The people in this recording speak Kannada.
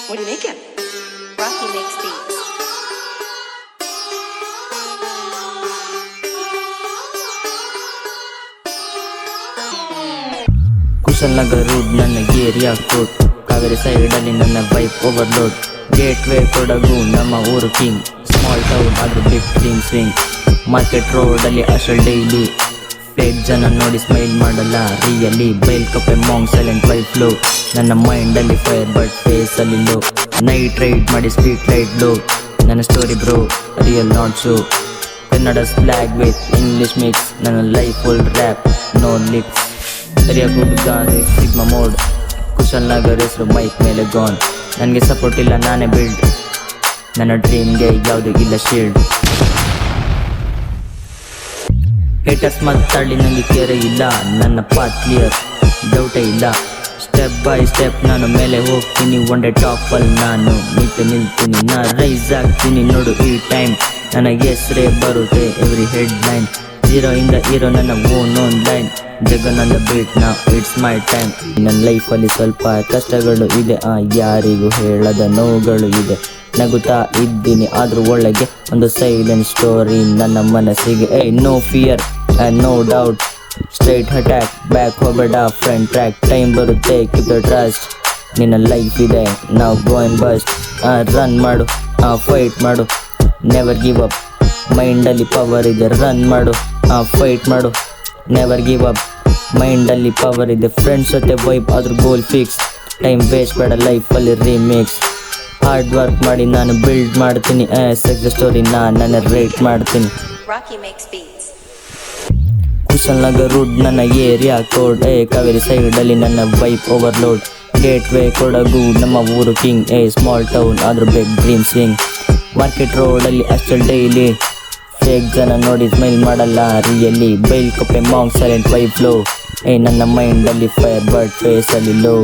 What are you making? Rocky makes beats. Kushalnagar road ನನ್ನ ಏರಿಯಾ ಕೋಟ್, ಕಾವೇರಿ ಸೈಡಲ್ಲಿ ನನ್ನ vibe overload. Gateway Kodagu ನಮ್ಮ ಊರು ಕಿಂಗ್, ಸ್ಮಾಲ್ ಟೌನ್ ಆದ್ರೂ ಬಿಗ್ ಡ್ರೀಮ್ ಸ್ವಿಂಗ್. ಮಾರ್ಕೆಟ್ ರೋಡಲ್ಲಿ ಅಸಲ್ ಡೈಲಿ, ಫೇಕ್ ಜನ ನೋಡಿ ಸ್ಮೈಲ್ ಮಾಡಲ್ಲ ರಿಯಲಿ. ಬೈಲ್ ಕಪ್ಪೆ ಮಾಂಗ್ ಸೈಲೆಂಟ್ ವೈಫ್ ಲೋ, ನನ್ನ ಮೈಂಡಲ್ಲಿ ಫೈರ್ ಬಟ್ ಫೇಸಲ್ಲಿ ಲೋ. ನೈಟ್ ರೈಡ್ ಮಾಡಿ ಸ್ಟ್ರೀಟ್ ಲೈಟ್ ಲೋ, ನನ್ನ story bro real not show. Kannada slang with English mix, ನನ್ನ life full rap no lips. ಸರಿಯ ಗುಡ್ಗಾದೆ ಸಿಗ್ಮಾ ಮೋಡ್, ಕುಶಲ್ನಗರ್ ಹೆಸರು ಮೈಕ್ ಮೇಲೆ ಗಾನ್. ನನಗೆ ಸಪೋರ್ಟ್ ಇಲ್ಲ ನಾನೇ ಬಿಲ್ಡ್, ನನ್ನ ಡ್ರೀಮ್ಗೆ ಯಾವುದು ಇಲ್ಲ ಶೀಲ್ಡ್. ಹೇಟರ್ಸ್ ಮಾತಾಡಿ ನನಗೆ ಕೇರೆ ಇಲ್ಲ, ನನ್ನ ಪಾತ್ ಕ್ಲಿಯರ್ ಡೌಟೇ ಇಲ್ಲ. ಸ್ಟೆಪ್ ಬೈ ಸ್ಟೆಪ್ ನಾನು ಮೇಲೆ ಹೋಗ್ತೀನಿ, ಒನ್ ಡೇ ಟಾಪಲ್ಲಿ ನಾನು ನಿಲ್ತೀನಿ. ನಾ ರೈಸ್ ಆಗ್ತೀನಿ ನೋಡು ಈ ಟೈಮ್, ನನಗೆ ಹೆಸರೇ ಬರುತ್ತೆ ಎವ್ರಿ ಹೆಡ್ ಲೈನ್. ಜೀರೋ ಇಂದ ಹೀರೋ ನನ್ನ ಓನ್ ಲೈನ್, ಜಗನಂದ ಬೀಟ್ ನಾ ಇಟ್ಸ್ ಮೈ ಟೈಮ್. ನನ್ನ ಲೈಫಲ್ಲಿ ಸ್ವಲ್ಪ ಕಷ್ಟಗಳು ಇದೆ, ಯಾರಿಗೂ ಹೇಳದ ನೋವುಗಳು ಇದೆ. ನಗುತ್ತಾ ಇದ್ದೀನಿ ಆದ್ರೂ ಒಳಗೆ ಒಂದು ಸೈಲೆಂಟ್ ಸ್ಟೋರಿ ನನ್ನ ಮನಸ್ಸಿಗೆ. No fear and no doubt, straight attack back ಹೋಗಬೇಡ ಫ್ರಂಟ್ ಟ್ರ್ಯಾಕ್. ಟೈಮ್ ಬರುತ್ತೆ ಕೀಪ್ ದ ಟ್ರಸ್ಟ್, ನಿನ್ನ ಲೈಫ್ ಇದೆ ನಾವು ಗೋ ಆ್ಯಂಡ್ ಬಸ್ಟ್. ರನ್ ಮಾಡು ಫೈಟ್ ಮಾಡು, ನೆವರ್ ಗಿವ್ ಅಪ್, ಮೈಂಡಲ್ಲಿ ಪವರ್ ಇದೆ. ರನ್ ಮಾಡು ಫೈಟ್ ಮಾಡು, ನೆವರ್ ಗಿವ್ ಅಪ್, ಮೈಂಡಲ್ಲಿ ಪವರ್ ಇದೆ. ಫ್ರೆಂಡ್ಸ್ ಜೊತೆ ವೈಬ್ ಆದ್ರೂ ಗೋಲ್ ಫಿಕ್ಸ್, ಟೈಮ್ ವೇಸ್ಟ್ ಬೇಡ ಲೈಫಲ್ಲಿ ರೀಮಿಕ್ಸ್. ಹಾರ್ಡ್ ವರ್ಕ್ ಮಾಡಿ ನಾನು ಬಿಲ್ಡ್ ಮಾಡ್ತೀನಿ, ಸಕ್ಸಸ್ ಸ್ಟೋರಿ ನಾನು ರೇಟ್ ಮಾಡ್ತೀನಿ. Rocky makes beats. Kushalnagar road ನನ್ನ ಏರಿಯಾ ಕೋಡ್, ಕಾವೇರಿ ಸೈಡಲ್ಲಿ ನನ್ನ vibe overload. Gateway Kodagu ನಮ್ಮ ಊರು ಕಿಂಗ್, ಸ್ಮಾಲ್ ಟೌನ್ ಆದ್ರೂ ಬಿಗ್ ಡ್ರೀಮ್ ಸ್ವಿಂಗ್. ಮಾರ್ಕೆಟ್ ರೋಡಲ್ಲಿ ಅಷ್ಟಲ್ ಡೈಲಿ, ಫೇಕ್ ಜನ ನೋಡಿ ಸ್ಮೈಲ್ ಮಾಡಲ್ಲ ರಿಯಲಿ. ಬೈಲ್ ಕಪ್ಪೆ ಮಾಂಗ್ ಸೈಲೆಂಟ್ ವೈಫ್ ಲೋ, ನನ್ನ ಮೈಂಡಲ್ಲಿ ಫೈರ್ ಬಟ್ ಫೇಸಲ್ಲಿ ಲೋ.